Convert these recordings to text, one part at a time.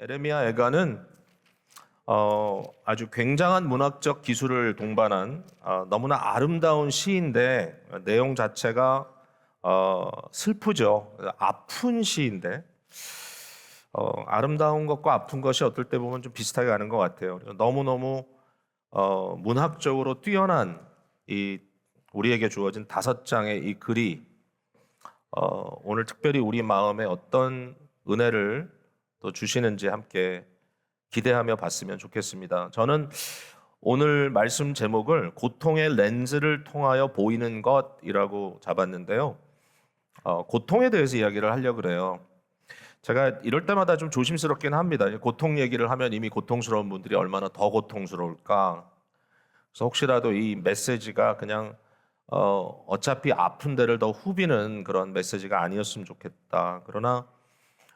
에레미야 애가는 아주 굉장한 문학적 기술을 동반한 너무나 아름다운 시인데 내용 자체가 슬프죠. 아픈 시인데 아름다운 것과 아픈 것이 어떨 때 보면 좀 비슷하게 가는 것 같아요. 너무너무 문학적으로 뛰어난 이 우리에게 주어진 5장의 이 글이 오늘 특별히 우리 마음에 어떤 은혜를 또 주시는지 함께 기대하며 봤으면 좋겠습니다. 저는 오늘 말씀 제목을 고통의 렌즈를 통하여 보이는 것이라고 잡았는데요. 고통에 대해서 이야기를 하려고 그래요. 제가 이럴 때마다 좀 조심스럽긴 합니다. 고통 얘기를 하면 이미 고통스러운 분들이 얼마나 더 고통스러울까. 그래서 혹시라도 이 메시지가 그냥 어차피 아픈 데를 더 후비는 그런 메시지가 아니었으면 좋겠다. 그러나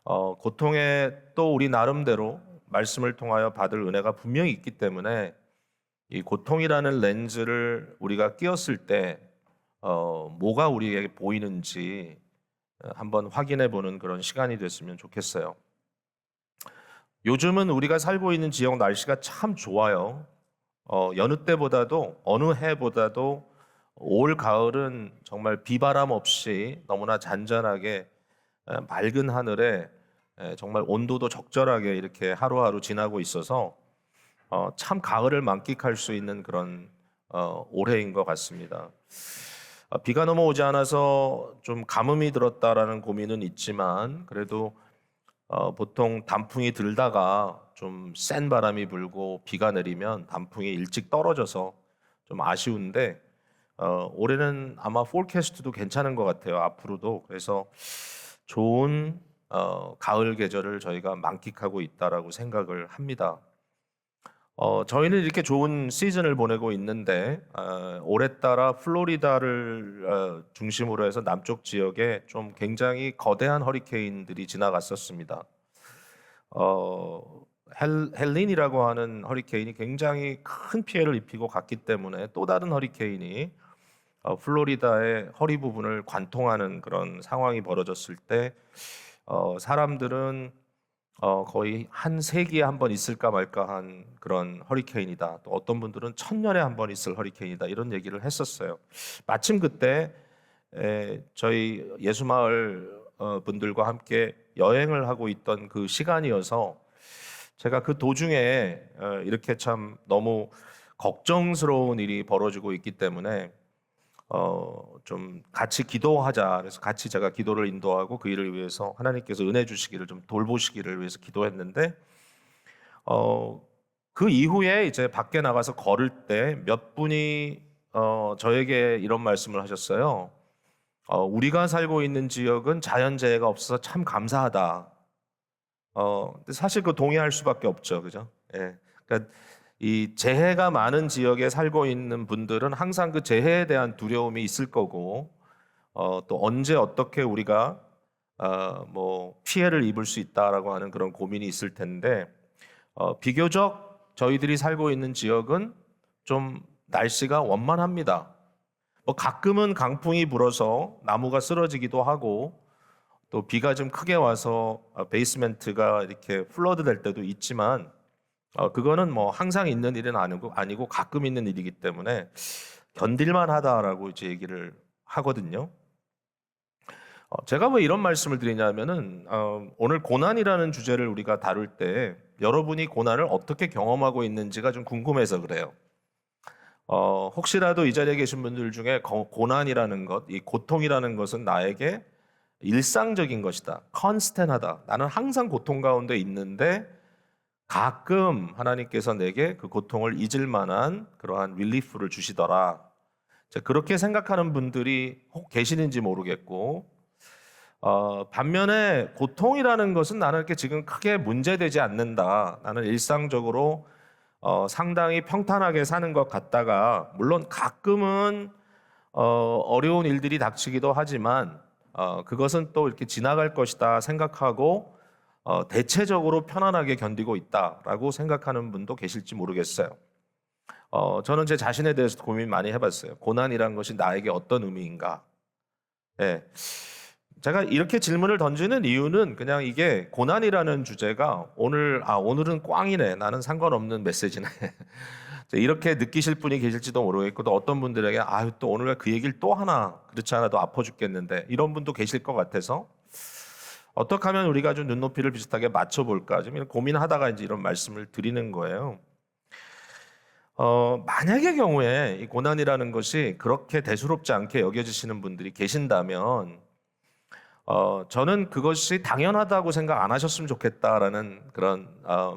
고통에 또 우리 나름대로 말씀을 통하여 받을 은혜가 분명히 있기 때문에 이 고통이라는 렌즈를 우리가 끼었을 때 뭐가 우리에게 보이는지 한번 확인해 보는 그런 시간이 됐으면 좋겠어요. 요즘은 우리가 살고 있는 지역 날씨가 참 좋아요. 여느 때보다도 어느 해보다도 올 가을은 정말 비바람 없이 너무나 잔잔하게 맑은 하늘에 정말 온도도 적절하게 이렇게 하루하루 지나고 있어서 참 가을을 만끽할 수 있는 그런 올해인 것 같습니다. 비가 넘어오지 않아서 좀 가뭄이 들었다라는 고민은 있지만 그래도 보통 단풍이 들다가 좀 센 바람이 불고 비가 내리면 단풍이 일찍 떨어져서 좀 아쉬운데 올해는 아마 포캐스트도 괜찮은 것 같아요. 앞으로도 그래서 좋은 가을 계절을 저희가 만끽하고 있다라고 생각을 합니다. 저희는 이렇게 좋은 시즌을 보내고 있는데 올해따라 플로리다를 중심으로 해서 남쪽 지역에 좀 굉장히 거대한 허리케인들이 지나갔었습니다. 헬린이라고 하는 허리케인이 굉장히 큰 피해를 입히고 갔기 때문에 또 다른 허리케인이 플로리다의 허리 부분을 관통하는 그런 상황이 벌어졌을 때 사람들은 거의 한 세기에 한 번 있을까 말까 한 그런 허리케인이다. 또 어떤 분들은 1000년에 한 번 있을 허리케인이다. 이런 얘기를 했었어요. 마침 그때 저희 예수마을 분들과 함께 여행을 하고 있던 그 시간이어서 제가 그 도중에 이렇게 참 너무 걱정스러운 일이 벌어지고 있기 때문에 좀 같이 기도하자. 그래서 같이 제가 기도를 인도하고 그 일을 위해서 하나님께서 은혜 주시기를 좀 돌보시기를 위해서 기도했는데 어, 그 이후에 이제 밖에 나가서 걸을 때 몇 분이 저에게 이런 말씀을 하셨어요. 우리가 살고 있는 지역은 자연재해가 없어서 참 감사하다. 근데 사실 그 동의할 수밖에 없죠, 그죠? 예. 그러니까 이 재해가 많은 지역에 살고 있는 분들은 항상 그 재해에 대한 두려움이 있을 거고, 또 언제 어떻게 우리가 뭐 피해를 입을 수 있다라고 하는 그런 고민이 있을 텐데, 비교적 저희들이 살고 있는 지역은 좀 날씨가 원만합니다. 뭐 가끔은 강풍이 불어서 나무가 쓰러지기도 하고, 또 비가 좀 크게 와서 베이스멘트가 이렇게 플러드 될 때도 있지만 그거는 뭐 항상 있는 일은 아니고 가끔 있는 일이기 때문에 견딜만 하다라고 이제 얘기를 하거든요. 제가 왜 이런 말씀을 드리냐면은 오늘 고난이라는 주제를 우리가 다룰 때 여러분이 고난을 어떻게 경험하고 있는지가 좀 궁금해서 그래요. 혹시라도 이 자리에 계신 분들 중에 고난이라는 것, 이 고통이라는 것은 나에게 일상적인 것이다. 컨스텐하다. 나는 항상 고통 가운데 있는데 가끔 하나님께서 내게 그 고통을 잊을 만한 그러한 릴리프를 주시더라. 그렇게 생각하는 분들이 혹 계시는지 모르겠고, 반면에 고통이라는 것은 나는 이렇게 지금 크게 문제되지 않는다. 나는 일상적으로 상당히 평탄하게 사는 것 같다가, 물론 가끔은 어려운 일들이 닥치기도 하지만, 그것은 또 이렇게 지나갈 것이다 생각하고, 대체적으로 편안하게 견디고 있다라고 생각하는 분도 계실지 모르겠어요. 저는 제 자신에 대해서 고민 많이 해봤어요. 고난이란 것이 나에게 어떤 의미인가? 예. 제가 이렇게 질문을 던지는 이유는 그냥 이게 고난이라는 주제가 오늘은 꽝이네. 나는 상관없는 메시지네. 이렇게 느끼실 분이 계실지도 모르겠고 또 어떤 분들에게 또 오늘 왜 그 얘기를 또 하나 그렇지 않아도 아파 죽겠는데 이런 분도 계실 것 같아서 어떻게 하면 우리가 좀 눈높이를 비슷하게 맞춰볼까 좀 이런 고민하다가 이제 이런 말씀을 드리는 거예요. 만약의 경우에 이 고난이라는 것이 그렇게 대수롭지 않게 여겨지시는 분들이 계신다면 저는 그것이 당연하다고 생각 안 하셨으면 좋겠다라는 그런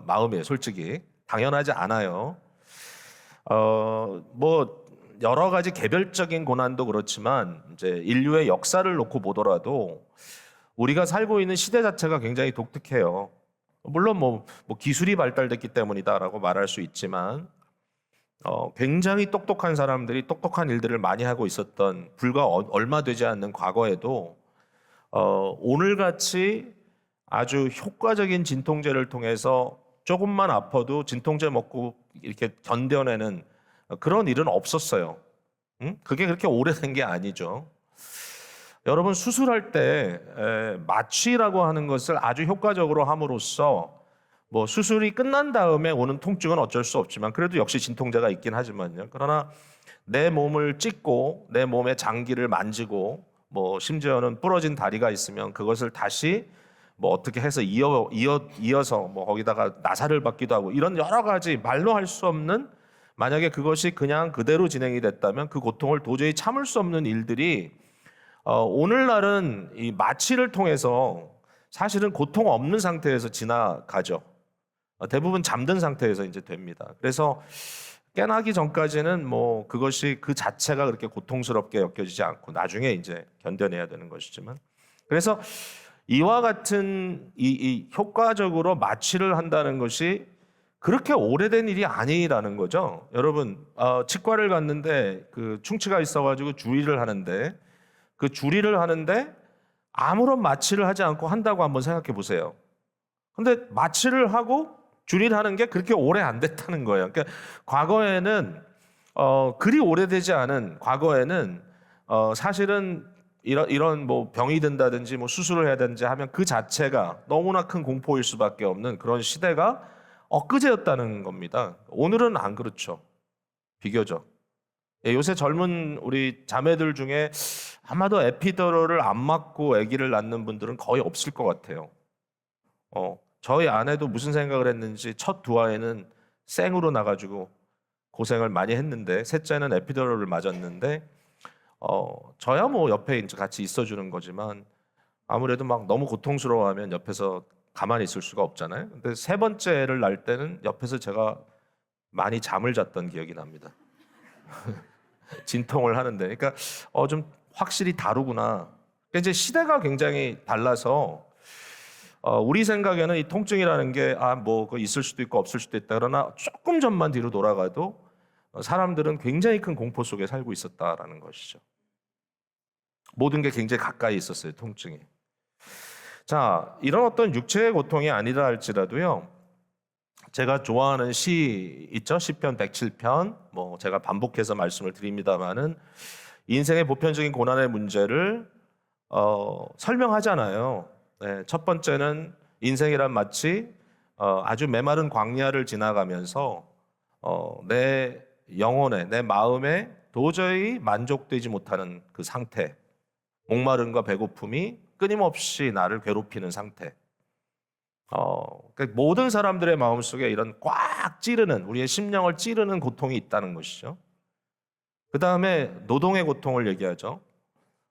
마음이에요. 솔직히 당연하지 않아요. 뭐 여러 가지 개별적인 고난도 그렇지만 이제 인류의 역사를 놓고 보더라도 우리가 살고 있는 시대 자체가 굉장히 독특해요. 물론 뭐 기술이 발달됐기 때문이다라고 말할 수 있지만 굉장히 똑똑한 사람들이 똑똑한 일들을 많이 하고 있었던 불과 얼마 되지 않는 과거에도 오늘같이 아주 효과적인 진통제를 통해서 조금만 아파도 진통제 먹고 이렇게 견뎌내는 그런 일은 없었어요. 그게 그렇게 오래된 게 아니죠. 여러분 수술할 때 마취라고 하는 것을 아주 효과적으로 함으로써 뭐 수술이 끝난 다음에 오는 통증은 어쩔 수 없지만 그래도 역시 진통제가 있긴 하지만요. 그러나 내 몸을 찢고 내 몸의 장기를 만지고 뭐 심지어는 부러진 다리가 있으면 그것을 다시 뭐 어떻게 해서 이어서 뭐 거기다가 나사를 받기도 하고 이런 여러 가지 말로 할 수 없는 만약에 그것이 그냥 그대로 진행이 됐다면 그 고통을 도저히 참을 수 없는 일들이 오늘날은 이 마취를 통해서 사실은 고통 없는 상태에서 지나가죠. 대부분 잠든 상태에서 이제 됩니다. 그래서 깨나기 전까지는 뭐 그것이 그 자체가 그렇게 고통스럽게 여겨지지 않고 나중에 이제 견뎌내야 되는 것이지만 그래서 이와 같은 이 효과적으로 마취를 한다는 것이 그렇게 오래된 일이 아니라는 거죠. 여러분 치과를 갔는데 그 충치가 있어가지고 주리를 하는데 그 주리를 하는데 아무런 마취를 하지 않고 한다고 한번 생각해 보세요. 근데 마취를 하고 주리를 하는 게 그렇게 오래 안 됐다는 거예요. 그러니까 과거에는 그리 오래되지 않은 과거에는 사실은 이런 뭐 병이 든다든지 뭐 수술을 해야 되는지 하면 그 자체가 너무나 큰 공포일 수밖에 없는 그런 시대가 엊그제였다는 겁니다. 오늘은 안 그렇죠. 비교적. 요새 젊은 우리 자매들 중에 아마도 에피더럴을 안 맞고 아기를 낳는 분들은 거의 없을 것 같아요. 저희 아내도 무슨 생각을 했는지 첫 두 아이는 생으로 나가지고 고생을 많이 했는데 셋째는 에피더럴을 맞았는데 저야 뭐 옆에 이제 같이 있어주는 거지만 아무래도 막 너무 고통스러워하면 옆에서 가만히 있을 수가 없잖아요. 근데 세 번째를 낳을 때는 옆에서 제가 많이 잠을 잤던 기억이 납니다. 진통을 하는데, 그러니까 좀 확실히 다르구나. 그러니까 이제 시대가 굉장히 달라서 우리 생각에는 이 통증이라는 게 뭐 있을 수도 있고 없을 수도 있다. 그러나 조금 전만 뒤로 돌아가도 사람들은 굉장히 큰 공포 속에 살고 있었다라는 것이죠. 모든 게 굉장히 가까이 있었어요, 통증이. 자, 이런 어떤 육체의 고통이 아니라 할지라도요. 제가 좋아하는 시 있죠? 시편 107편. 뭐 제가 반복해서 말씀을 드립니다마는 인생의 보편적인 고난의 문제를 설명하잖아요. 네, 첫 번째는 인생이란 마치 아주 메마른 광야를 지나가면서 내 영혼에 내 마음에 도저히 만족되지 못하는 그 상태, 목마름과 배고픔이 끊임없이 나를 괴롭히는 상태. 그러니까 모든 사람들의 마음속에 이런 꽉 찌르는 우리의 심령을 찌르는 고통이 있다는 것이죠. 그 다음에 노동의 고통을 얘기하죠.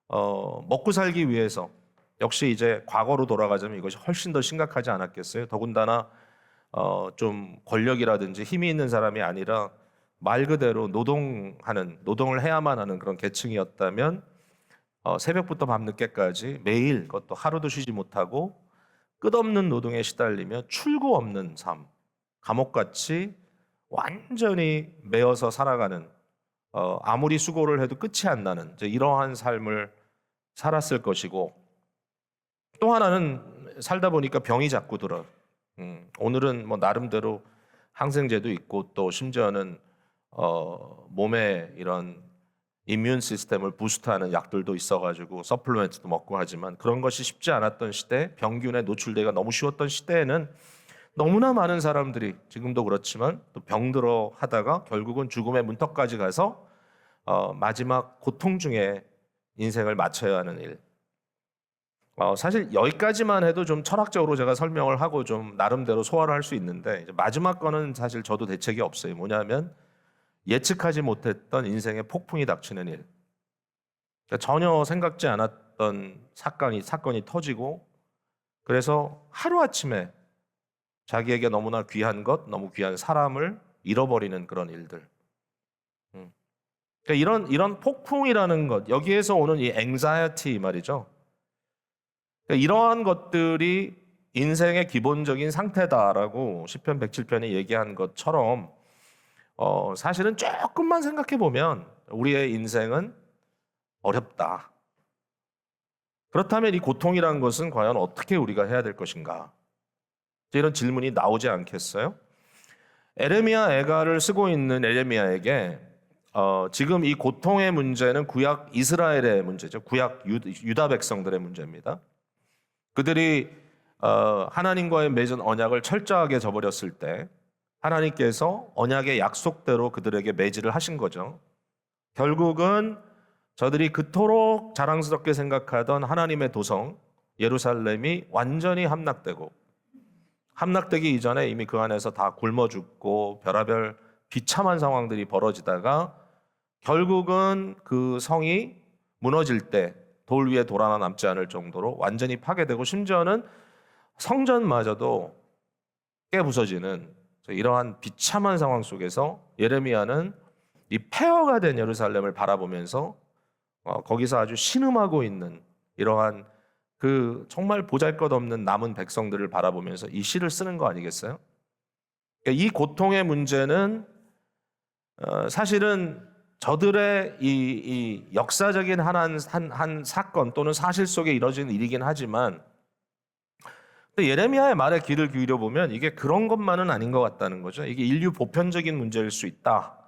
먹고 살기 위해서 역시 이제 과거로 돌아가자면 이것이 훨씬 더 심각하지 않았겠어요. 더군다나 좀 권력이라든지 힘이 있는 사람이 아니라 말 그대로 노동을 해야만 하는 그런 계층이었다면 새벽부터 밤늦게까지 매일 그것도 하루도 쉬지 못하고 끝없는 노동에 시달리며 출구 없는 삶, 감옥같이 완전히 매여서 살아가는 아무리 수고를 해도 끝이 안 나는 이제 이러한 삶을 살았을 것이고 또 하나는 살다 보니까 병이 자꾸 들어. 오늘은 뭐 나름대로 항생제도 있고 또 심지어는 몸에 이런 이뮨 시스템을 부스트하는 약들도 있어가지고 서플리멘트도 먹고 하지만 그런 것이 쉽지 않았던 시대, 병균에 노출되기가 너무 쉬웠던 시대에는 너무나 많은 사람들이 지금도 그렇지만 또 병들어 하다가 결국은 죽음의 문턱까지 가서 마지막 고통 중에 인생을 마쳐야 하는 일. 사실 여기까지만 해도 좀 철학적으로 제가 설명을 하고 좀 나름대로 소화를 할 수 있는데 이제 마지막 거는 사실 저도 대책이 없어요. 뭐냐면 예측하지 못했던 인생의 폭풍이 닥치는 일. 그러니까 전혀 생각지 않았던 사건이 터지고 그래서 하루아침에 자기에게 너무나 귀한 것, 너무 귀한 사람을 잃어버리는 그런 일들. 그러니까 이런 폭풍이라는 것, 여기에서 오는 이 anxiety 말이죠. 그러니까 이러한 것들이 인생의 기본적인 상태다라고 시편 107편이 얘기한 것처럼 사실은 조금만 생각해 보면 우리의 인생은 어렵다. 그렇다면 이 고통이라는 것은 과연 어떻게 우리가 해야 될 것인가? 이런 질문이 나오지 않겠어요? 에레미야 애가를 쓰고 있는 에레미야에게 지금 이 고통의 문제는 구약 이스라엘의 문제죠. 구약 유다 백성들의 문제입니다. 그들이 하나님과의 맺은 언약을 철저하게 저버렸을 때 하나님께서 언약의 약속대로 그들에게 매질을 하신 거죠. 결국은 저들이 그토록 자랑스럽게 생각하던 하나님의 도성 예루살렘이 완전히 함락되기 이전에 이미 그 안에서 다 굶어 죽고 별의별 비참한 상황들이 벌어지다가 결국은 그 성이 무너질 때 돌 위에 돌 하나 남지 않을 정도로 완전히 파괴되고 심지어는 성전마저도 깨부서지는 이러한 비참한 상황 속에서 예레미야는 이 폐허가 된 예루살렘을 바라보면서 거기서 아주 신음하고 있는 이러한 그 정말 보잘것없는 남은 백성들을 바라보면서 이 시를 쓰는 거 아니겠어요? 이 고통의 문제는 사실은 저들의 이 역사적인 한 사건 또는 사실 속에 이뤄진 일이긴 하지만 예레미야의 말에 귀를 기울여 보면 이게 그런 것만은 아닌 것 같다는 거죠. 이게 인류 보편적인 문제일 수 있다.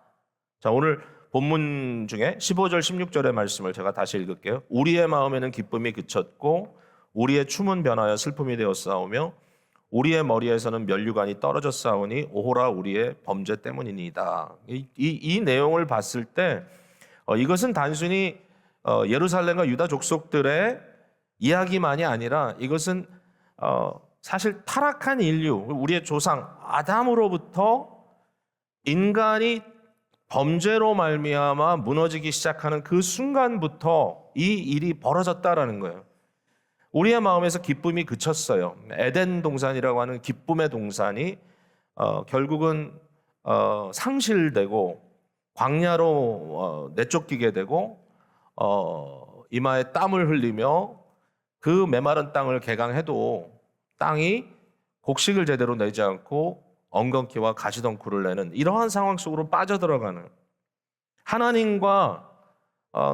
자, 오늘 본문 중에 15절 16절의 말씀을 제가 다시 읽을게요. 우리의 마음에는 기쁨이 그쳤고 우리의 춤은 변하여 슬픔이 되었사오며 우리의 머리에서는 면류관이 떨어졌사오니 오호라 우리의 범죄 때문이니이다. 이 내용을 봤을 때 이것은 단순히 예루살렘과 유다 족속들의 이야기만이 아니라 이것은 사실 타락한 인류, 우리의 조상 아담으로부터 인간이 범죄로 말미암아 무너지기 시작하는 그 순간부터 이 일이 벌어졌다라는 거예요. 우리의 마음에서 기쁨이 그쳤어요. 에덴 동산이라고 하는 기쁨의 동산이 결국은 상실되고 광야로 내쫓기게 되고 이마에 땀을 흘리며 그 메마른 땅을 개강해도 땅이 곡식을 제대로 내지 않고 엉겅퀴와 가시덩굴을 내는 이러한 상황 속으로 빠져들어가는 하나님과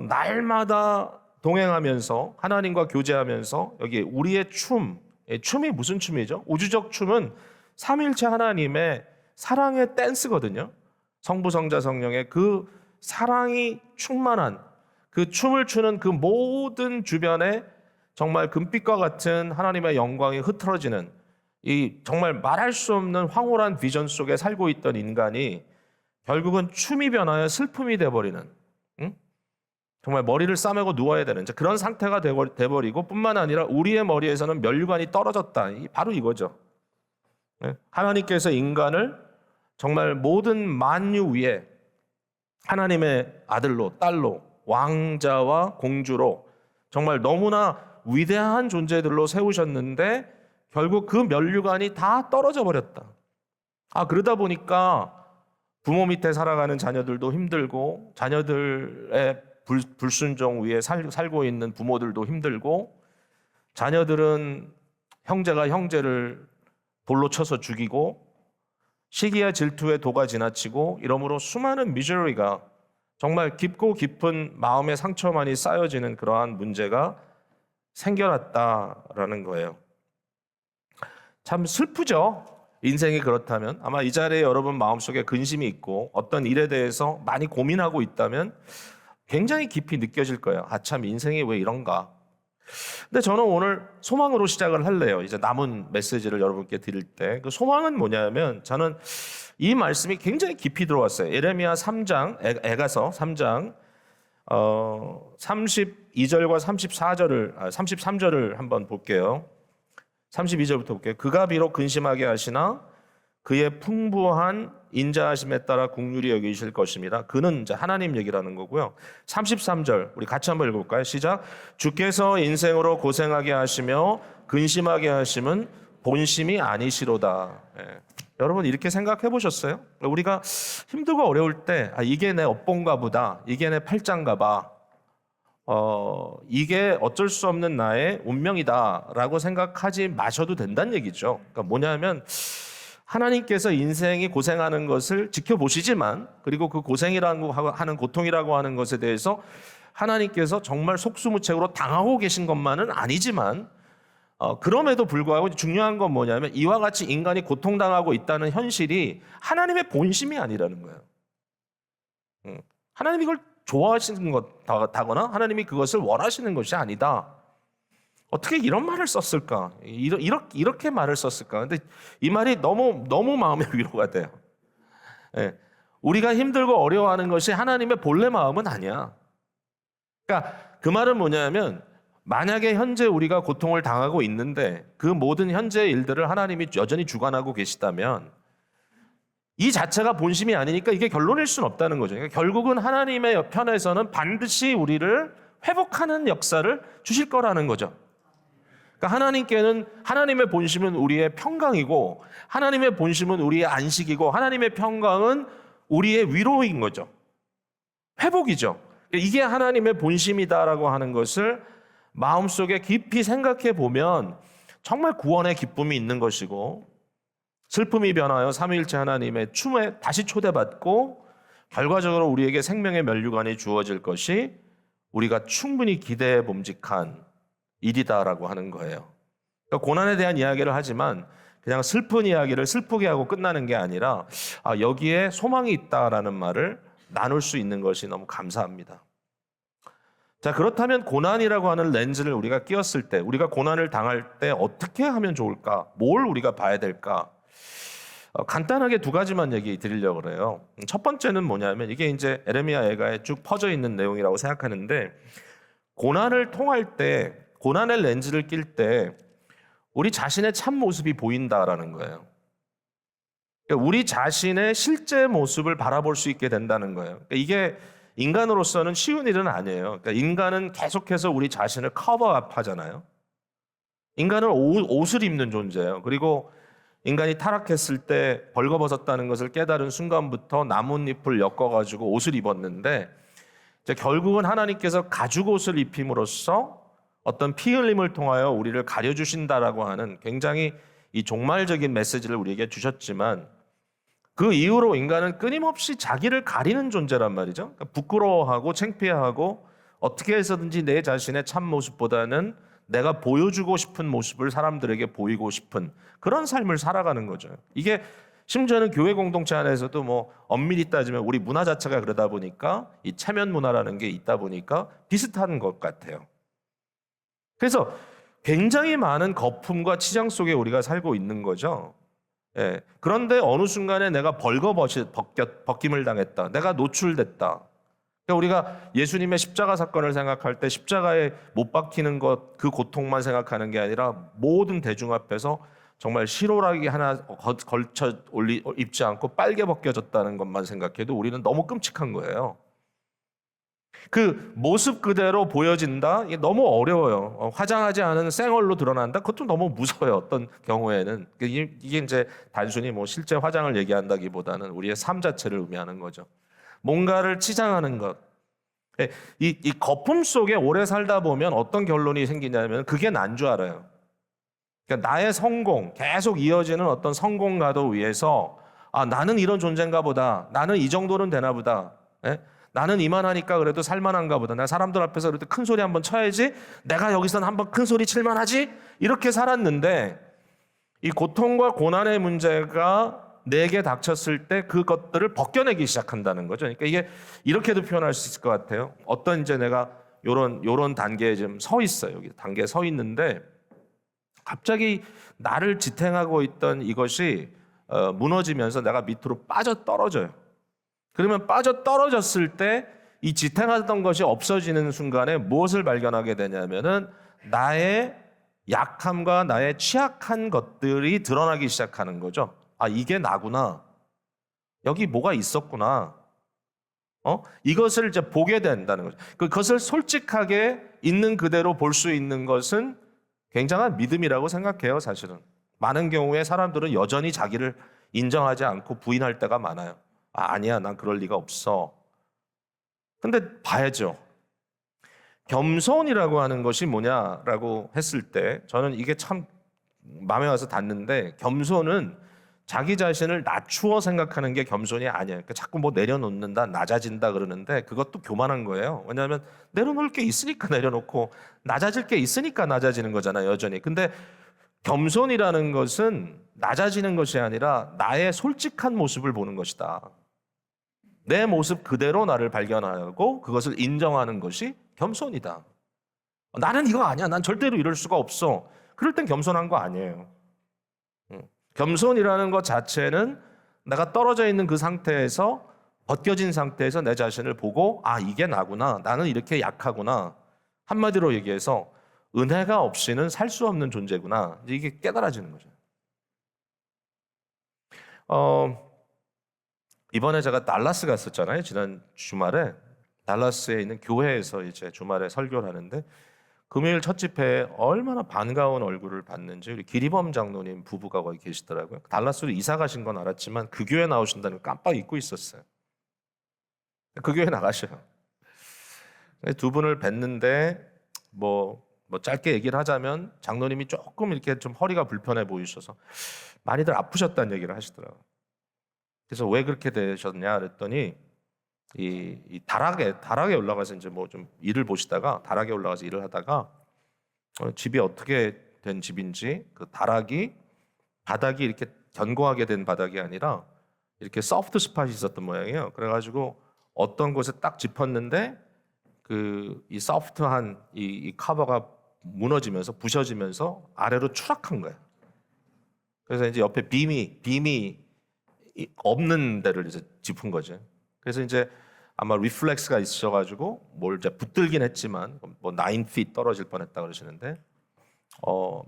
날마다 동행하면서 하나님과 교제하면서 여기 우리의 춤이 무슨 춤이죠? 우주적 춤은 삼위일체 하나님의 사랑의 댄스거든요. 성부, 성자, 성령의 그 사랑이 충만한 그 춤을 추는 그 모든 주변에 정말 금빛과 같은 하나님의 영광이 흐트러지는 이 정말 말할 수 없는 황홀한 비전 속에 살고 있던 인간이 결국은 춤이 변하여 슬픔이 돼버리는 정말 머리를 싸매고 누워야 되는 그런 상태가 돼버리고 뿐만 아니라 우리의 머리에서는 면류관이 떨어졌다. 바로 이거죠. 하나님께서 인간을 정말 모든 만유 위에 하나님의 아들로 딸로 왕자와 공주로 정말 너무나 위대한 존재들로 세우셨는데 결국 그 면류관이 다 떨어져 버렸다. 그러다 보니까 부모 밑에 살아가는 자녀들도 힘들고 자녀들의 불순종 위에 살고 있는 부모들도 힘들고 자녀들은 형제가 형제를 돌로 쳐서 죽이고 시기와 질투에 도가 지나치고 이러므로 수많은 미저리가 정말 깊고 깊은 마음의 상처만이 쌓여지는 그러한 문제가 생겨났다라는 거예요. 참 슬프죠. 인생이 그렇다면 아마 이 자리에 여러분 마음속에 근심이 있고 어떤 일에 대해서 많이 고민하고 있다면 굉장히 깊이 느껴질 거예요. 아, 참 인생이 왜 이런가. 근데 저는 오늘 소망으로 시작을 할래요. 이제 남은 메시지를 여러분께 드릴 때. 그 소망은 뭐냐면 저는 이 말씀이 굉장히 깊이 들어왔어요. 예레미야 3장, 에가서 3장 32절과 33절을 한번 볼게요. 32절부터 볼게요. 그가 비록 근심하게 하시나 그의 풍부한 인자하심에 따라 긍휼히 여기실 것입니다. 그는 이제 하나님 얘기라는 거고요. 33절 우리 같이 한번 읽어볼까요? 시작. 주께서 인생으로 고생하게 하시며 근심하게 하심은 본심이 아니시로다. 예. 여러분 이렇게 생각해 보셨어요? 우리가 힘들고 어려울 때 이게 내 업본가 보다. 이게 내 팔짱가 봐. 이게 어쩔 수 없는 나의 운명이다라고 생각하지 마셔도 된다는 얘기죠. 그러니까 뭐냐면 하나님께서 인생이 고생하는 것을 지켜보시지만 그리고 그 고생이라고 하는 고통이라고 하는 것에 대해서 하나님께서 정말 속수무책으로 당하고 계신 것만은 아니지만 그럼에도 불구하고 중요한 건 뭐냐면 이와 같이 인간이 고통당하고 있다는 현실이 하나님의 본심이 아니라는 거예요. 하나님이 이걸 좋아하시는 것다거나 하나님이 그것을 원하시는 것이 아니다. 어떻게 이런 말을 썼을까? 이렇게 말을 썼을까? 근데 이 말이 너무 마음의 위로가 돼요. 예. 우리가 힘들고 어려워하는 것이 하나님의 본래 마음은 아니야. 그러니까 그 말은 뭐냐면 만약에 현재 우리가 고통을 당하고 있는데 그 모든 현재의 일들을 하나님이 여전히 주관하고 계시다면 이 자체가 본심이 아니니까 이게 결론일 수는 없다는 거죠. 그러니까 결국은 하나님의 편에서는 반드시 우리를 회복하는 역사를 주실 거라는 거죠. 그러니까 하나님께는 하나님의 본심은 우리의 평강이고 하나님의 본심은 우리의 안식이고 하나님의 평강은 우리의 위로인 거죠. 회복이죠. 이게 하나님의 본심이다라고 하는 것을 마음속에 깊이 생각해 보면 정말 구원의 기쁨이 있는 것이고 슬픔이 변하여 삼위일체 하나님의 춤에 다시 초대받고 결과적으로 우리에게 생명의 면류관이 주어질 것이 우리가 충분히 기대해 봄직한 일이다라고 하는 거예요. 그러니까 고난에 대한 이야기를 하지만 그냥 슬픈 이야기를 슬프게 하고 끝나는 게 아니라 여기에 소망이 있다라는 말을 나눌 수 있는 것이 너무 감사합니다. 자, 그렇다면 고난이라고 하는 렌즈를 우리가 끼웠을 때 우리가 고난을 당할 때 어떻게 하면 좋을까? 뭘 우리가 봐야 될까? 간단하게 두 가지만 얘기 드리려고 그래요. 첫 번째는 뭐냐면 이게 이제 에레미야 애가에 쭉 퍼져 있는 내용이라고 생각하는데 고난을 통할 때 고난의 렌즈를 낄 때 우리 자신의 참 모습이 보인다라는 거예요. 그러니까 우리 자신의 실제 모습을 바라볼 수 있게 된다는 거예요. 그러니까 이게 인간으로서는 쉬운 일은 아니에요. 그러니까 인간은 계속해서 우리 자신을 커버업 하잖아요. 인간은 옷을 입는 존재예요. 그리고 인간이 타락했을 때 벌거벗었다는 것을 깨달은 순간부터 나뭇잎을 엮어가지고 옷을 입었는데 이제 결국은 하나님께서 가죽옷을 입힘으로써 어떤 피 흘림을 통하여 우리를 가려주신다라고 하는 굉장히 이 종말적인 메시지를 우리에게 주셨지만 그 이후로 인간은 끊임없이 자기를 가리는 존재란 말이죠. 그러니까 부끄러워하고 창피해하고 어떻게 해서든지 내 자신의 참 모습보다는 내가 보여주고 싶은 모습을 사람들에게 보이고 싶은 그런 삶을 살아가는 거죠. 이게 심지어는 교회 공동체 안에서도 뭐 엄밀히 따지면 우리 문화 자체가 그러다 보니까 이 체면 문화라는 게 있다 보니까 비슷한 것 같아요. 그래서 굉장히 많은 거품과 치장 속에 우리가 살고 있는 거죠. 예. 그런데 어느 순간에 내가 벗김을 당했다. 내가 노출됐다. 그러니까 우리가 예수님의 십자가 사건을 생각할 때 십자가에 못 박히는 것, 그 고통만 생각하는 게 아니라 모든 대중 앞에서 정말 시로라기 하나 걸쳐 입지 않고 빨개 벗겨졌다는 것만 생각해도 우리는 너무 끔찍한 거예요. 그 모습 그대로 보여진다? 이게 너무 어려워요. 화장하지 않은 생얼로 드러난다? 그것도 너무 무서워요. 어떤 경우에는. 이게 이제 단순히 뭐 실제 화장을 얘기한다기보다는 우리의 삶 자체를 의미하는 거죠. 뭔가를 치장하는 것. 이 거품 속에 오래 살다 보면 어떤 결론이 생기냐면 그게 난 줄 알아요. 그러니까 나의 성공, 계속 이어지는 어떤 성공가도 위해서 나는 이런 존재인가 보다. 나는 이 정도는 되나 보다. 나는 이만하니까 그래도 살만한가 보다. 나 사람들 앞에서 그래도 큰 소리 한번 쳐야지. 내가 여기서는 한번 큰 소리 칠만하지. 이렇게 살았는데 이 고통과 고난의 문제가 내게 닥쳤을 때 그것들을 벗겨내기 시작한다는 거죠. 그러니까 이게 이렇게도 표현할 수 있을 것 같아요. 어떤 이제 내가 요런 단계에 지금 서 있어요. 여기 단계에 서 있는데 갑자기 나를 지탱하고 있던 이것이 무너지면서 내가 밑으로 빠져 떨어져요. 그러면 빠져 떨어졌을 때 이 지탱하던 것이 없어지는 순간에 무엇을 발견하게 되냐면은 나의 약함과 나의 취약한 것들이 드러나기 시작하는 거죠. 아, 이게 나구나. 여기 뭐가 있었구나. 이것을 이제 보게 된다는 거죠. 그것을 솔직하게 있는 그대로 볼 수 있는 것은 굉장한 믿음이라고 생각해요, 사실은. 많은 경우에 사람들은 여전히 자기를 인정하지 않고 부인할 때가 많아요. 아, 아니야, 난 그럴 리가 없어. 근데 봐야죠. 겸손이라고 하는 것이 뭐냐라고 했을 때 저는 이게 참 마음에 와서 닿는데, 겸손은 자기 자신을 낮추어 생각하는 게 겸손이 아니에요. 그러니까 자꾸 뭐 내려놓는다, 낮아진다 그러는데 그것도 교만한 거예요. 왜냐하면 내려놓을 게 있으니까 내려놓고 낮아질 게 있으니까 낮아지는 거잖아요, 여전히. 근데 겸손이라는 것은 낮아지는 것이 아니라 나의 솔직한 모습을 보는 것이다. 내 모습 그대로 나를 발견하고 그것을 인정하는 것이 겸손이다. 나는 이거 아니야. 난 절대로 이럴 수가 없어. 그럴 땐 겸손한 거 아니에요. 겸손이라는 것 자체는 내가 떨어져 있는 그 상태에서, 벗겨진 상태에서 내 자신을 보고, 아, 이게 나구나. 나는 이렇게 약하구나. 한마디로 얘기해서 은혜가 없이는 살 수 없는 존재구나. 이게 깨달아지는 거죠. 이번에 제가 달라스 갔었잖아요. 지난 주말에 달라스에 있는 교회에서 이제 주말에 설교를 하는데, 금요일 첫 집회에 얼마나 반가운 얼굴을 봤는지 우리 기리범 장로님 부부가 거기 계시더라고요. 달라스로 이사 가신 건 알았지만 그 교회 나오신다는 걸 깜빡 잊고 있었어요. 그 교회 나가셔요. 두 분을 뵀는데 뭐 짧게 얘기를 하자면 장로님이 조금 이렇게 좀 허리가 불편해 보이셔서 많이들 아프셨다는 얘기를 하시더라고요. 그래서 왜 그렇게 되셨냐 그랬더니 이 다락에 올라가서 이제 뭐 좀 일을 보시다가, 다락에 올라가서 일을 하다가 집이 어떻게 된 집인지, 그 바닥이 이렇게 견고하게 된 바닥이 아니라 이렇게 소프트 스팟이 있었던 모양이에요. 그래가지고 어떤 곳에 딱 짚었는데 이 소프트한 이 커버가 무너지면서 부셔지면서 아래로 추락한 거예요. 그래서 이제 옆에 빔이 없는 데를 이제 짚은 거죠. 그래서 이제 아마 리플렉스가 있어가지고 뭘 이제 붙들긴 했지만 뭐 9feet 떨어질 뻔했다 그러시는데,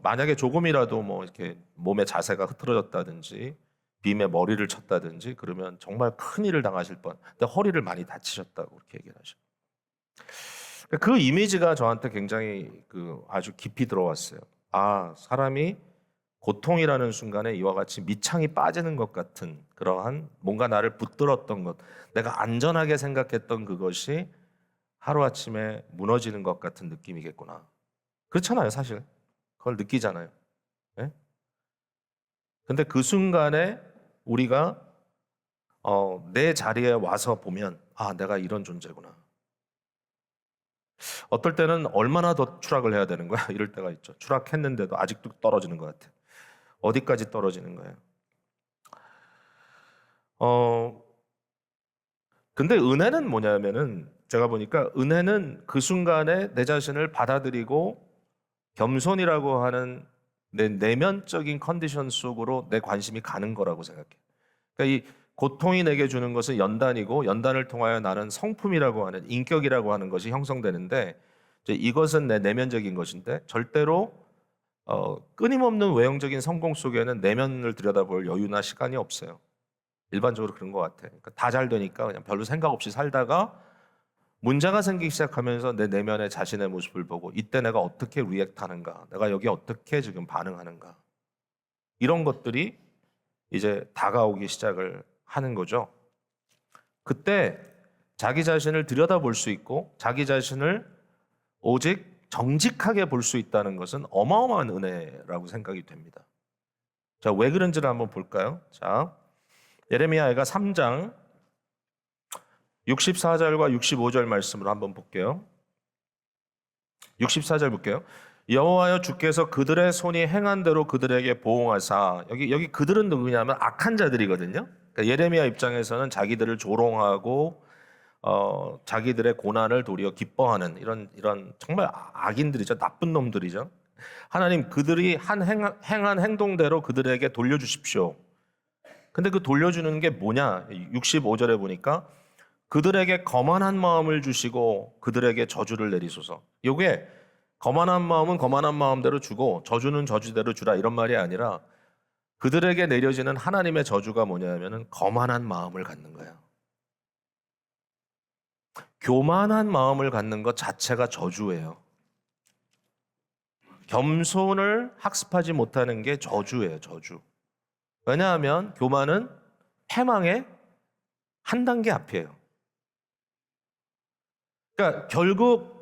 만약에 조금이라도 뭐 이렇게 몸의 자세가 흐트러졌다든지 빔에 머리를 쳤다든지 그러면 정말 큰 일을 당하실 뻔. 근데 허리를 많이 다치셨다고 그렇게 얘기를 하셔. 그 이미지가 저한테 굉장히 아주 깊이 들어왔어요. 아, 사람이 고통이라는 순간에 이와 같이 밑창이 빠지는 것 같은 그러한 뭔가 나를 붙들었던 것, 내가 안전하게 생각했던 그것이 하루아침에 무너지는 것 같은 느낌이겠구나. 그렇잖아요, 사실. 그걸 느끼잖아요. 네? 근데 그 순간에 우리가 내 자리에 와서 보면, 아, 내가 이런 존재구나. 어떨 때는 얼마나 더 추락을 해야 되는 거야? 이럴 때가 있죠. 추락했는데도 아직도 떨어지는 것 같아. 어디까지 떨어지는 거예요? 근데 은혜는 뭐냐면은, 제가 보니까 은혜는 그 순간에 내 자신을 받아들이고 겸손이라고 하는 내 내면적인 컨디션 속으로 내 관심이 가는 거라고 생각해요. 그러니까 이 고통이 내게 주는 것은 연단이고, 연단을 통하여 나는 성품이라고 하는, 인격이라고 하는 것이 형성되는데, 이제 이것은 내 내면적인 것인데, 절대로 끊임없는 외형적인 성공 속에는 내면을 들여다볼 여유나 시간이 없어요. 일반적으로 그런 것 같아요. 그러니까 다 잘 되니까 그냥 별로 생각 없이 살다가 문제가 생기기 시작하면서 내 내면의 자신의 모습을 보고, 이때 내가 어떻게 리액트하는가, 내가 여기 어떻게 지금 반응하는가, 이런 것들이 이제 다가오기 시작을 하는 거죠. 그때 자기 자신을 들여다볼 수 있고 자기 자신을 오직 정직하게 볼 수 있다는 것은 어마어마한 은혜라고 생각이 됩니다. 자, 왜 그런지를 한번 볼까요? 자, 예레미야가 3장 64절과 65절 말씀으로 한번 볼게요. 64절 볼게요. 여호와여 주께서 그들의 손이 행한 대로 그들에게 보응하사, 여기 그들은 누구냐면 악한 자들이거든요. 그러니까 예레미야 입장에서는 자기들을 조롱하고 자기들의 고난을 도리어 기뻐하는 이런 정말 악인들이죠. 나쁜 놈들이죠. 하나님, 그들이 행한 행동대로 그들에게 돌려주십시오. 근데 그 돌려주는 게 뭐냐? 65절에 보니까 그들에게 거만한 마음을 주시고 그들에게 저주를 내리소서. 요게 거만한 마음은 거만한 마음대로 주고 저주는 저주대로 주라, 이런 말이 아니라 그들에게 내려지는 하나님의 저주가 뭐냐면은 거만한 마음을 갖는 거예요. 교만한 마음을 갖는 것 자체가 저주예요. 겸손을 학습하지 못하는 게 저주예요, 저주. 왜냐하면 교만은 패망의 한 단계 앞이에요. 그러니까 결국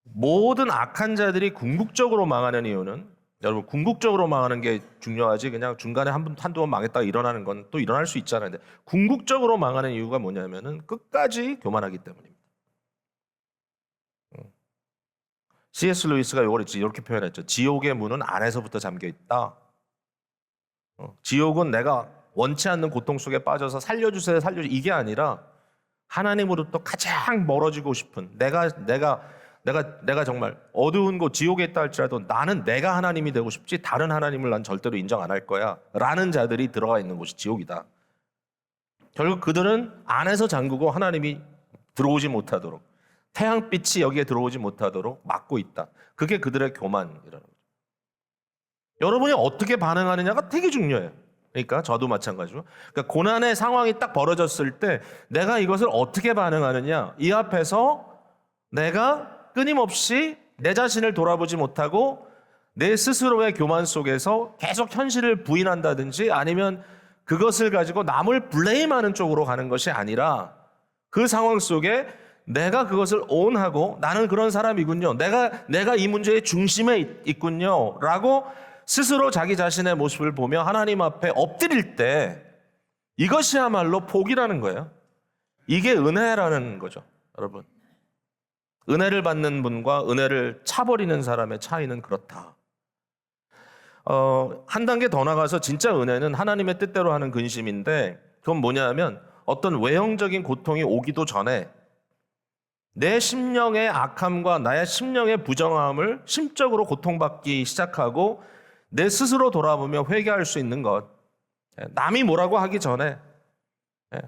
모든 악한 자들이 궁극적으로 망하는 이유는, 여러분, 궁극적으로 망하는 게 중요하지 그냥 중간에 한두 번 망했다가 일어나는 건 또 일어날 수 있잖아요. 근데 궁극적으로 망하는 이유가 뭐냐면은 끝까지 교만하기 때문입니다. C.S. 루이스가 이걸 이렇게 표현했죠. 지옥의 문은 안에서부터 잠겨 있다. 지옥은 내가 원치 않는 고통 속에 빠져서 살려주세요, 살려주세요, 이게 아니라 하나님으로부터 가장 멀어지고 싶은, 내가 정말 어두운 곳 지옥에 있다 할지라도 나는 내가 하나님이 되고 싶지 다른 하나님을 난 절대로 인정 안 할 거야 라는 자들이 들어가 있는 곳이 지옥이다. 결국 그들은 안에서 잠그고 하나님이 들어오지 못하도록, 태양빛이 여기에 들어오지 못하도록 막고 있다. 그게 그들의 교만이라는 거죠. 여러분이 어떻게 반응하느냐가 되게 중요해요. 그러니까 저도 마찬가지로, 그러니까 고난의 상황이 딱 벌어졌을 때 내가 이것을 어떻게 반응하느냐, 이 앞에서 내가 끊임없이 내 자신을 돌아보지 못하고 내 스스로의 교만 속에서 계속 현실을 부인한다든지 아니면 그것을 가지고 남을 블레임하는 쪽으로 가는 것이 아니라 그 상황 속에 내가 그것을 오운하고 나는 그런 사람이군요, 내가 이 문제의 중심에 있군요 라고 스스로 자기 자신의 모습을 보며 하나님 앞에 엎드릴 때, 이것이야말로 복이라는 거예요. 이게 은혜라는 거죠, 여러분. 은혜를 받는 분과 은혜를 차버리는 사람의 차이는 그렇다. 한 단계 더 나가서 진짜 은혜는 하나님의 뜻대로 하는 근심인데, 그건 뭐냐면 어떤 외형적인 고통이 오기도 전에 내 심령의 악함과 나의 심령의 부정함을 심적으로 고통받기 시작하고 내 스스로 돌아보며 회개할 수 있는 것, 남이 뭐라고 하기 전에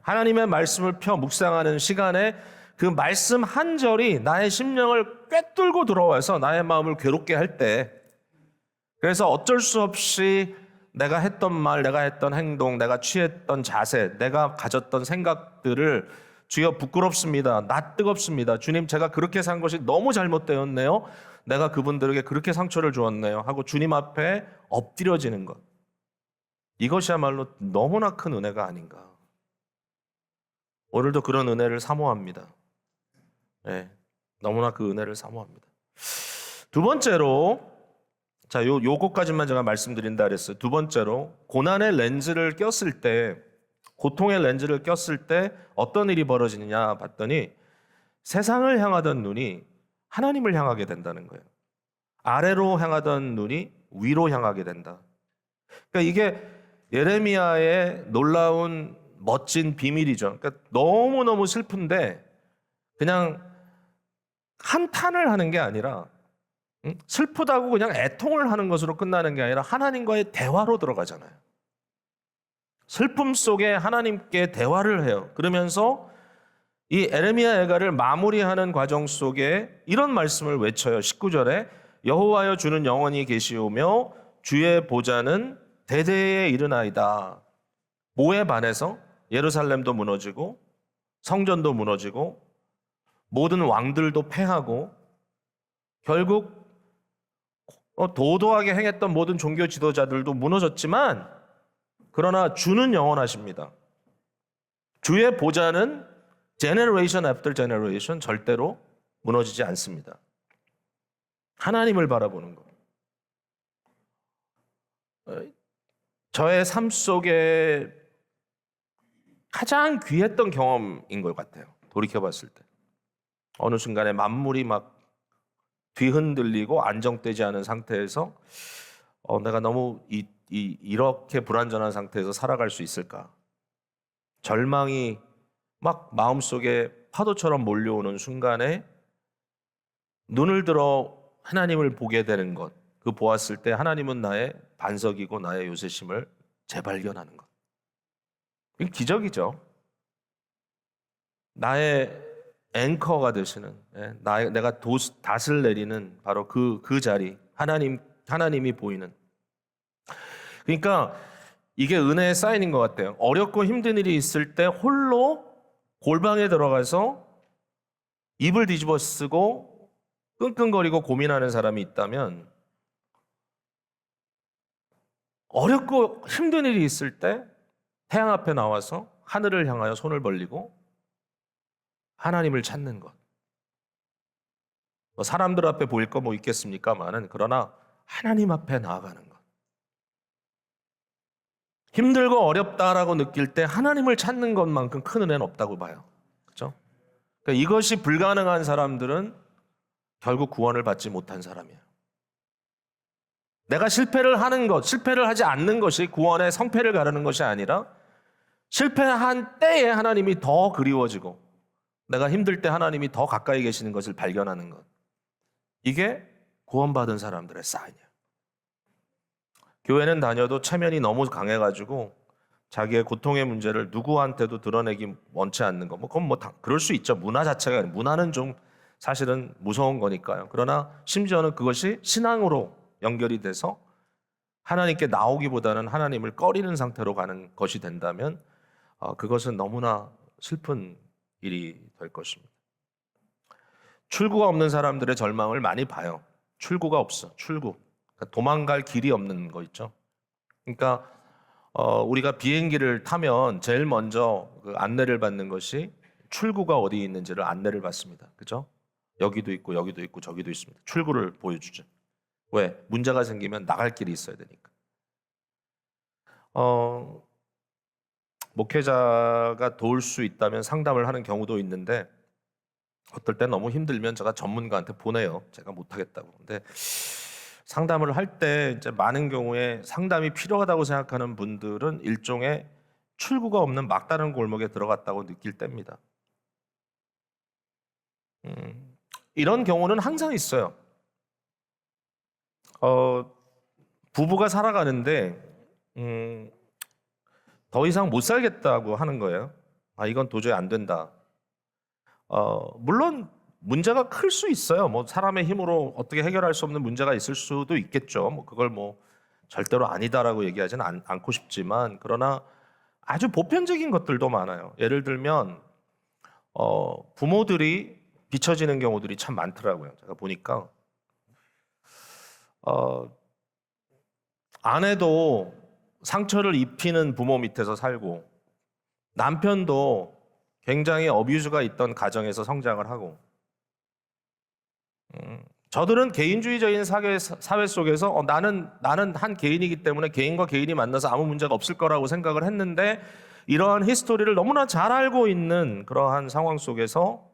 하나님의 말씀을 펴 묵상하는 시간에 그 말씀 한 절이 나의 심령을 꿰뚫고 들어와서 나의 마음을 괴롭게 할 때, 그래서 어쩔 수 없이 내가 했던 말, 내가 했던 행동, 내가 취했던 자세, 내가 가졌던 생각들을 주여 부끄럽습니다, 나 뜨겁습니다, 주님 제가 그렇게 산 것이 너무 잘못되었네요, 내가 그분들에게 그렇게 상처를 주었네요 하고 주님 앞에 엎드려지는 것, 이것이야말로 너무나 큰 은혜가 아닌가. 오늘도 그런 은혜를 사모합니다. 네, 너무나 그 은혜를 사모합니다. 두 번째로, 자, 요거까지만 제가 말씀드린다 그랬어요. 두 번째로, 고난의 렌즈를 꼈을 때, 고통의 렌즈를 꼈을 때 어떤 일이 벌어지느냐 봤더니 세상을 향하던 눈이 하나님을 향하게 된다는 거예요. 아래로 향하던 눈이 위로 향하게 된다. 그러니까 이게 예레미야의 놀라운 멋진 비밀이죠. 그러니까 너무너무 슬픈데 그냥 한탄을 하는 게 아니라, 슬프다고 그냥 애통을 하는 것으로 끝나는 게 아니라 하나님과의 대화로 들어가잖아요. 슬픔 속에 하나님께 대화를 해요. 그러면서 이 에레미야 애가를 마무리하는 과정 속에 이런 말씀을 외쳐요. 19절에 여호와여 주는 영원히 계시오며 주의 보좌는 대대에 이르나이다. 뭐에 반해서? 예루살렘도 무너지고 성전도 무너지고 모든 왕들도 패하고 결국 도도하게 행했던 모든 종교 지도자들도 무너졌지만, 그러나 주는 영원하십니다. 주의 보좌는 제너레이션 애프터 제너레이션 절대로 무너지지 않습니다. 하나님을 바라보는 것. 저의 삶 속에 가장 귀했던 경험인 것 같아요. 돌이켜봤을 때. 어느 순간에 만물이 막 뒤흔들리고 안정되지 않은 상태에서 내가 너무 이렇게 불완전한 상태에서 살아갈 수 있을까? 절망이 막 마음속에 파도처럼 몰려오는 순간에 눈을 들어 하나님을 보게 되는 것, 그 보았을 때 하나님은 나의 반석이고 나의 요새심을 재발견하는 것. 이게 기적이죠. 나의 앵커가 되시는, 내가 닷을 내리는 바로 그 자리, 하나님이 보이는. 그러니까 이게 은혜의 사인인 것 같아요. 어렵고 힘든 일이 있을 때 홀로 골방에 들어가서 입을 뒤집어 쓰고 끙끙거리고 고민하는 사람이 있다면, 어렵고 힘든 일이 있을 때 태양 앞에 나와서 하늘을 향하여 손을 벌리고 하나님을 찾는 것. 사람들 앞에 보일 거 뭐 있겠습니까만은, 그러나 하나님 앞에 나아가는 것. 힘들고 어렵다라고 느낄 때 하나님을 찾는 것만큼 큰 은혜는 없다고 봐요. 그렇죠? 그러니까 이것이 불가능한 사람들은 결국 구원을 받지 못한 사람이에요. 내가 실패를 하는 것, 실패를 하지 않는 것이 구원의 성패를 가르는 것이 아니라, 실패한 때에 하나님이 더 그리워지고 내가 힘들 때 하나님이 더 가까이 계시는 것을 발견하는 것. 이게 구원받은 사람들의 사인이에요. 교회는 다녀도 체면이 너무 강해가지고 자기의 고통의 문제를 누구한테도 드러내기 원치 않는 거. 그건 그럴 수 있죠. 문화 자체가, 문화는 좀 사실은 무서운 거니까요. 그러나 심지어는 그것이 신앙으로 연결이 돼서 하나님께 나오기보다는 하나님을 꺼리는 상태로 가는 것이 된다면, 그것은 너무나 슬픈 일이 될 것입니다. 출구가 없는 사람들의 절망을 많이 봐요. 출구가 없어. 출구. 그러니까 도망갈 길이 없는 거 있죠. 그러니까 우리가 비행기를 타면 제일 먼저 그 안내를 받는 것이 출구가 어디 있는지를 안내를 받습니다. 그죠? 여기도 있고 여기도 있고 저기도 있습니다. 출구를 보여주죠. 왜? 문제가 생기면 나갈 길이 있어야 되니까. 목회자가 도울 수 있다면 상담을 하는 경우도 있는데, 어떨 때 너무 힘들면 제가 전문가한테 보내요. 제가 못하겠다고. 근데 상담을 할 때 이제 많은 경우에 상담이 필요하다고 생각하는 분들은 일종의 출구가 없는 막다른 골목에 들어갔다고 느낄 때입니다. 이런 경우는 항상 있어요. 부부가 살아가는데 더 이상 못 살겠다고 하는 거예요. 이건 도저히 안 된다. 물론 문제가 클 수 있어요. 뭐 사람의 힘으로 어떻게 해결할 수 없는 문제가 있을 수도 있겠죠. 뭐 그걸 뭐 절대로 아니다라고 얘기하지는 않고 싶지만, 그러나 아주 보편적인 것들도 많아요. 예를 들면 부모들이 비춰지는 경우들이 참 많더라고요. 제가 보니까 아내도 상처를 입히는 부모 밑에서 살고, 남편도 굉장히 어뷰즈가 있던 가정에서 성장을 하고, 저들은 개인주의적인 사회 속에서 나는 한 개인이기 때문에 개인과 개인이 만나서 아무 문제가 없을 거라고 생각을 했는데, 이러한 히스토리를 너무나 잘 알고 있는 그러한 상황 속에서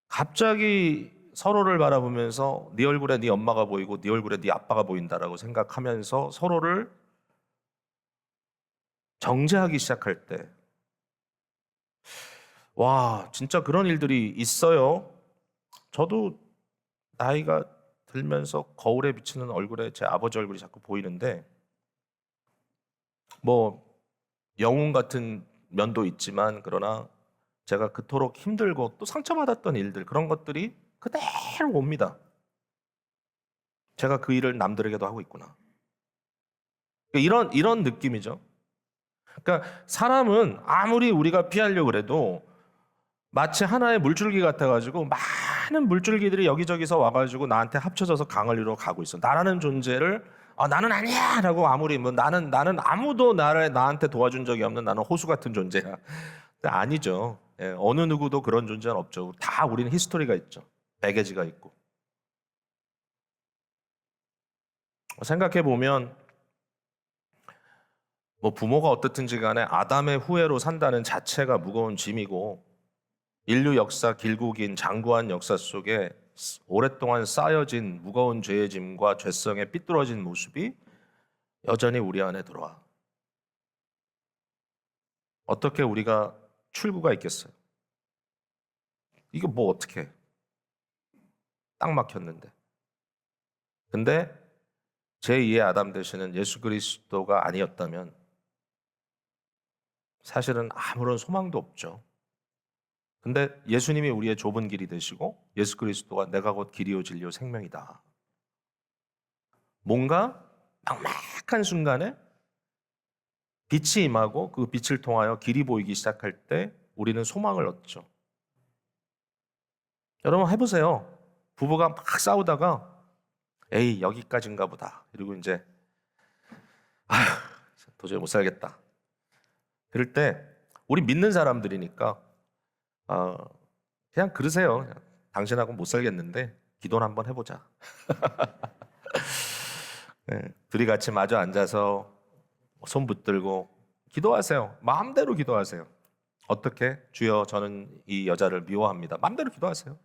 갑자기 서로를 바라보면서 네 얼굴에 네 엄마가 보이고 네 얼굴에 네 아빠가 보인다라고 생각하면서 서로를 정죄하기 시작할 때, 와, 진짜 그런 일들이 있어요. 저도 나이가 들면서 거울에 비치는 얼굴에 제 아버지 얼굴이 자꾸 보이는데, 뭐 영웅 같은 면도 있지만, 그러나 제가 그토록 힘들고 또 상처받았던 일들, 그런 것들이 그대로 옵니다. 제가 그 일을 남들에게도 하고 있구나. 이런 느낌이죠. 그러니까 사람은 아무리 우리가 피하려고 그래도 마치 하나의 물줄기 같아가지고 많은 물줄기들이 여기저기서 와가지고 나한테 합쳐져서 강을 이루어 가고 있어. 나라는 존재를 나는 아니야라고 아무리 나는 아무도 나한테 도와준 적이 없는, 나는 호수 같은 존재야. 아니죠. 어느 누구도 그런 존재는 없죠. 다 우리는 히스토리가 있죠. 배게지가 있고. 생각해 보면 뭐 부모가 어떻든지 간에 아담의 후예로 산다는 자체가 무거운 짐이고, 인류 역사 길고 긴 장구한 역사 속에 오랫동안 쌓여진 무거운 죄의 짐과 죄성의 삐뚤어진 모습이 여전히 우리 안에 들어와. 어떻게 우리가 출구가 있겠어요? 이거 뭐 어떻게 해? 딱 막혔는데. 근데 제2의 아담 되시는 예수 그리스도가 아니었다면 사실은 아무런 소망도 없죠. 근데 예수님이 우리의 좁은 길이 되시고 예수 그리스도가 내가 곧 길이요 진리요 생명이다. 뭔가 막막한 순간에 빛이 임하고 그 빛을 통하여 길이 보이기 시작할 때 우리는 소망을 얻죠. 여러분 해보세요. 부부가 막 싸우다가 에이 여기까지인가 보다. 그리고 이제 아휴 도저히 못 살겠다. 그럴 때 우리 믿는 사람들이니까 어, 그냥 그러세요. 그냥 당신하고 못 살겠는데 기도를 한번 해보자. 네, 둘이 같이 마주 앉아서 손 붙들고 기도하세요. 마음대로 기도하세요. 어떻게? 주여 저는 이 여자를 미워합니다. 마음대로 기도하세요.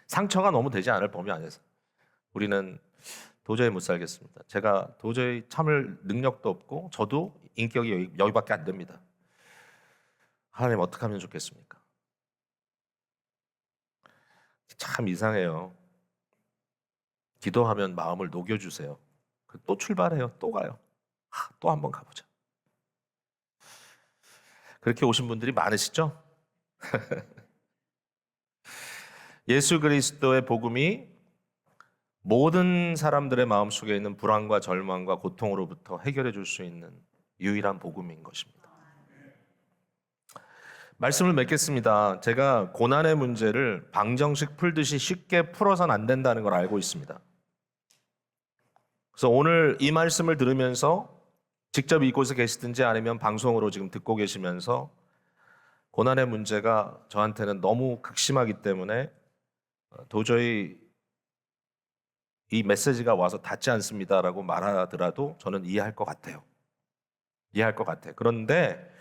상처가 너무 되지 않을 범위 안에서. 우리는 도저히 못 살겠습니다. 제가 도저히 참을 능력도 없고 저도 인격이 여기밖에 안 됩니다. 하나님 어떻게 하면 좋겠습니까? 참 이상해요. 기도하면 마음을 녹여주세요. 또 출발해요. 또 가요. 또 한번 가보자. 그렇게 오신 분들이 많으시죠? 예수 그리스도의 복음이 모든 사람들의 마음속에 있는 불안과 절망과 고통으로부터 해결해 줄 수 있는 유일한 복음인 것입니다. 말씀을 맺겠습니다. 제가 고난의 문제를 방정식 풀듯이 쉽게 풀어서는 안 된다는 걸 알고 있습니다. 그래서 오늘 이 말씀을 들으면서 직접 이곳에 계시든지 아니면 방송으로 지금 듣고 계시면서 고난의 문제가 저한테는 너무 극심하기 때문에 도저히 이 메시지가 와서 닿지 않습니다라고 말하더라도 저는 이해할 것 같아요. 이해할 것 같아요. 그런데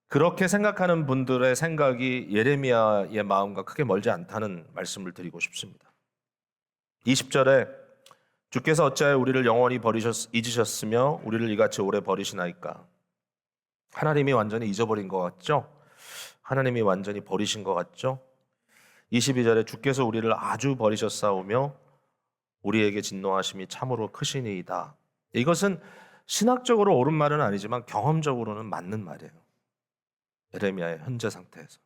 그렇게 생각하는 분들의 생각이 예레미야의 마음과 크게 멀지 않다는 말씀을 드리고 싶습니다. 20절에 주께서 어찌하여 우리를 영원히 잊으셨으며 우리를 이같이 오래 버리시나이까. 하나님이 완전히 잊어버린 것 같죠? 하나님이 완전히 버리신 것 같죠? 22절에 주께서 우리를 아주 버리셨사오며 우리에게 진노하심이 참으로 크시니이다. 이것은 신학적으로 옳은 말은 아니지만 경험적으로는 맞는 말이에요. 예레미야의 현재 상태에서.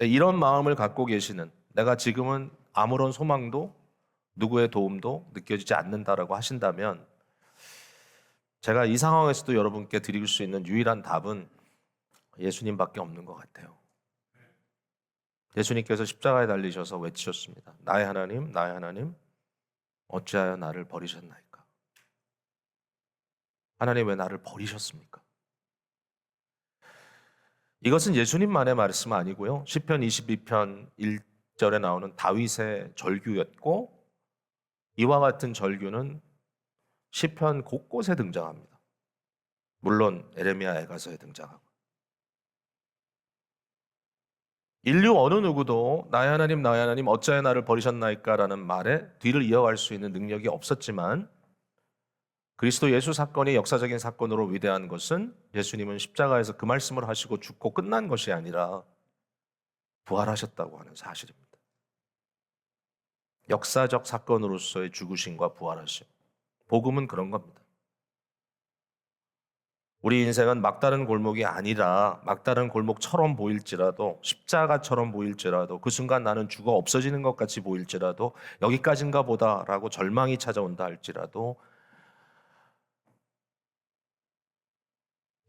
이런 마음을 갖고 계시는, 내가 지금은 아무런 소망도 누구의 도움도 느껴지지 않는다라고 하신다면 제가 이 상황에서도 여러분께 드릴 수 있는 유일한 답은 예수님밖에 없는 것 같아요. 예수님께서 십자가에 달리셔서 외치셨습니다. 나의 하나님, 나의 하나님, 어찌하여 나를 버리셨나이까? 하나님 왜 나를 버리셨습니까? 이것은 예수님만의 말씀 아니고요. 시편 22편 1절에 나오는 다윗의 절규였고 이와 같은 절규는 시편 곳곳에 등장합니다. 물론 에레미야 애가서에 등장하고. 인류 어느 누구도 나의 하나님 나의 하나님 어찌하여 나를 버리셨나이까라는 말에 뒤를 이어갈 수 있는 능력이 없었지만 그리스도 예수 사건이 역사적인 사건으로 위대한 것은 예수님은 십자가에서 그 말씀을 하시고 죽고 끝난 것이 아니라 부활하셨다고 하는 사실입니다. 역사적 사건으로서의 죽으심과 부활하심. 복음은 그런 겁니다. 우리 인생은 막다른 골목이 아니라 막다른 골목처럼 보일지라도 십자가처럼 보일지라도 그 순간 나는 죽어 없어지는 것 같이 보일지라도 여기까지인가 보다라고 절망이 찾아온다 할지라도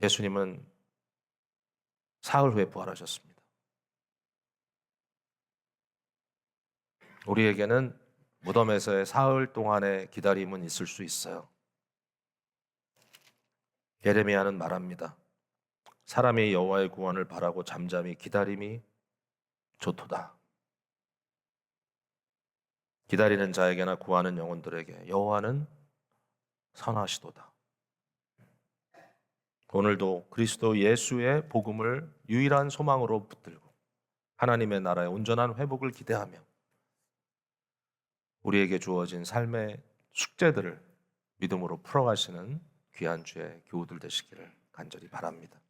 예수님은 사흘 후에 부활하셨습니다. 우리에게는 무덤에서의 사흘 동안의 기다림은 있을 수 있어요. 예레미야는 말합니다. 사람이 여호와의 구원을 바라고 잠잠히 기다림이 좋도다. 기다리는 자에게나 구하는 영혼들에게 여호와는 선하시도다. 오늘도 그리스도 예수의 복음을 유일한 소망으로 붙들고 하나님의 나라의 온전한 회복을 기대하며 우리에게 주어진 삶의 숙제들을 믿음으로 풀어가시는 귀한 주의 교우들 되시기를 간절히 바랍니다.